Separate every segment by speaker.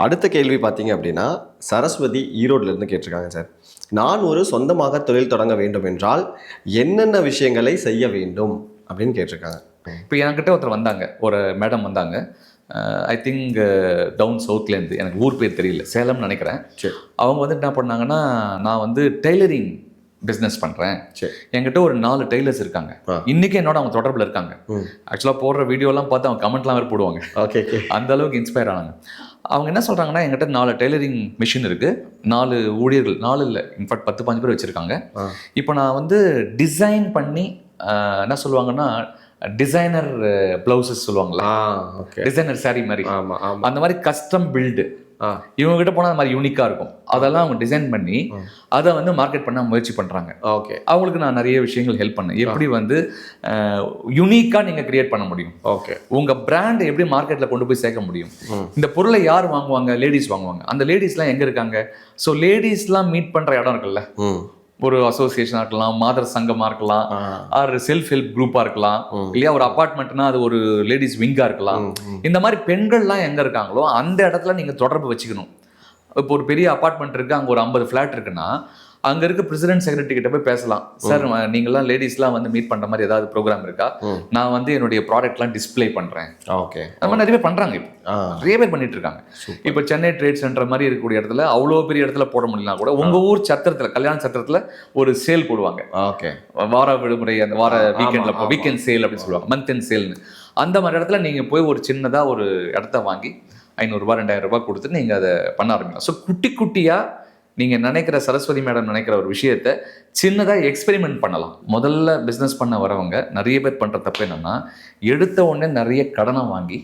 Speaker 1: அடுத்த கேள்வி பார்த்தீங்க அப்படின்னா, சரஸ்வதி ஈரோட்லேருந்து கேட்டிருக்காங்க சார். நான் ஒரு சொந்தமாக தொழில் தொடங்க வேண்டும் என்றால் என்னென்ன விஷயங்களை செய்ய வேண்டும் அப்படின்னு கேட்டிருக்காங்க.
Speaker 2: இப்போ என்கிட்ட ஒருத்தர் வந்தாங்க, ஒரு மேடம் வந்தாங்க. ஐ திங்க் டவுன் சவுத்லேருந்து, எனக்கு ஊர் பேர் தெரியல, சேலம்னு நினைக்கிறேன்.
Speaker 1: சரி.
Speaker 2: அவங்க வந்து என்ன பண்ணாங்கன்னா, நான் வந்து டெய்லரிங் பிஸ்னஸ் பண்ணுறேன்,
Speaker 1: சரி.
Speaker 2: என்கிட்ட ஒரு 4 டெய்லர்ஸ் இருக்காங்க. இன்றைக்கி என்னோட அவங்க தொடர்பில் இருக்காங்க. ஆக்சுவலாக போடுற வீடியோலாம் பார்த்து அவங்க கமெண்ட்லாம் வேறு போடுவாங்க.
Speaker 1: ஓகே.
Speaker 2: அந்த அளவுக்கு இன்ஸ்பயர் ஆனாங்க. அவங்க என்ன சொல்கிறாங்கன்னா, என்கிட்ட 4 டெய்லரிங் மிஷின் இருக்குது, 4 ஊழியர்கள், 4 இல்லை, இன்ஃபேக்ட் 10-15 பேர் வச்சுருக்காங்க. இப்போ நான் வந்து டிசைன் பண்ணி என்ன சொல்லுவாங்கன்னா, டிசைனர் பிளவுசஸ் சொல்லுவாங்களா, டிசைனர் சாரி மாதிரி, அந்த மாதிரி கஸ்டம் பில்டு இவங்க கிட்ட போனால் அந்த மாதிரி யூனிக்காக இருக்கும். அதெல்லாம் அவங்க டிசைன் பண்ணி அதை வந்து மார்க்கெட் பண்ண முயற்சி பண்ணுறாங்க. ஓகே, அவங்களுக்கு நான் நிறைய விஷயங்கள் ஹெல்ப் பண்ணேன். எப்படி வந்து யூனிக்காக நீங்கள் கிரியேட் பண்ண முடியும், ஓகே, உங்கள் பிராண்ட் எப்படி மார்க்கெட்டில் கொண்டு போய் சேர்க்க முடியும், இந்த பொருளை யார் வாங்குவாங்க, லேடிஸ் வாங்குவாங்க. அந்த லேடிஸ்லாம் எங்கே இருக்காங்க? ஸோ லேடிஸ்லாம் மீட் பண்ணுற இடம் இருக்குல்ல, ஒரு அசோசியேஷனாக இருக்கலாம், மாதர் சங்கமாக இருக்கலாம், ஒரு செல்ஃப் ஹெல்ப் குரூப்பாக இருக்கலாம், இல்லையா ஒரு அப்பார்ட்மெண்ட்னா அது ஒரு லேடிஸ் விங்காக இருக்கலாம். இந்த மாதிரி பெண்கள்லாம் எங்கே இருக்காங்களோ அந்த இடத்துல நீங்கள் தொடர்பு வச்சுக்கணும். இப்போ ஒரு பெரிய அப்பார்ட்மெண்ட் இருக்குது, அங்கே ஒரு 50 ஃப்ளாட் இருக்குன்னா அங்கே இருக்க பிரசிடென்ட் செக்ரட்டரி கிட்ட போய் பேசலாம். சார், நீங்களாம் லேடிஸ்லாம் வந்து மீட் பண்ணுற மாதிரி ஏதாவது ப்ரோக்ராம் இருக்கா? நான் வந்து என்னுடைய ப்ராடக்ட்லாம் டிஸ்பிளே பண்ணுறேன். ஓகே, அந்த மாதிரி நிறைய பேர் பண்ணுறாங்க. இப்போ நிறைய பேர் பண்ணிட்டு இருக்காங்க. இப்போ சென்னை ட்ரேட் சென்டர் மாதிரி இருக்கக்கூடிய இடத்துல அவ்வளோ பெரிய இடத்துல போட முடியலனா கூட உங்கள் ஊர் சத்திரத்தில், கல்யாண சத்திரத்தில் ஒரு சேல் போடுவாங்க. ஓகே, வார விடுமுறை, அந்த வார வீக்கெண்டில் வீக்கெண்ட் சேல் அப்படின்னு சொல்லுவாங்க, மந்த் எண்ட் சேல்னு. அந்த மாதிரி இடத்துல நீங்கள் போய் ஒரு சின்னதாக ஒரு இடத்த வாங்கி 500 ரூபாய் 2000 ரூபாய் கொடுத்து நீங்கள் அதை பண்ண ஆரம்பிக்கலாம். ஸோ குட்டி குட்டியாக நீங்கள் நினைக்கிற, சரஸ்வதி மேடம் நினைக்கிற ஒரு விஷயத்தை சின்னதாக எக்ஸ்பெரிமெண்ட் பண்ணலாம். முதல்ல பிஸ்னஸ் பண்ண வரவங்க நிறைய பேர் பண்ணுற தப்பு என்னென்னா, எடுத்த உடனே நிறைய கடனை வாங்கி,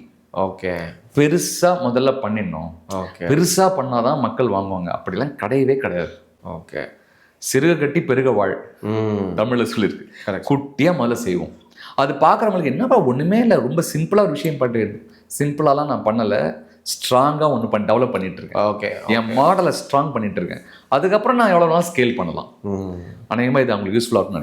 Speaker 2: ஓகே, பெருசாக முதல்ல பண்ணிடணும், ஓகே, பெருசாக பண்ணாதான் மக்கள் வாங்குவாங்க. அப்படிலாம் கிடையவே கிடையாது. ஓகே, சிறுக கட்டி பெருக வாழ், தமிழில் சொல்லியிருக்கு. குட்டியாக முதல்ல செய்வோம். அது பார்க்குறவங்களுக்கு என்னப்பா ஒன்றுமே இல்லை, ரொம்ப சிம்பிளாக ஒரு விஷயம் பண்ணுறது. சிம்பிளாலாம் நான் பண்ணலை, ஸ்ட்ராங்காக ஒன்று டெவலப் பண்ணிட்டு இருக்கேன். ஓகே, என் மாடலை ஸ்ட்ராங் பண்ணிட்டு இருக்கேன். அதுக்கப்புறம் நான் எவ்வளோ நாள் ஸ்கேல் பண்ணலாம். அநேகமாக இது அவங்களுக்கு யூஸ்ஃபுல்லாக இருக்கும்னு நினைக்கிறேன்.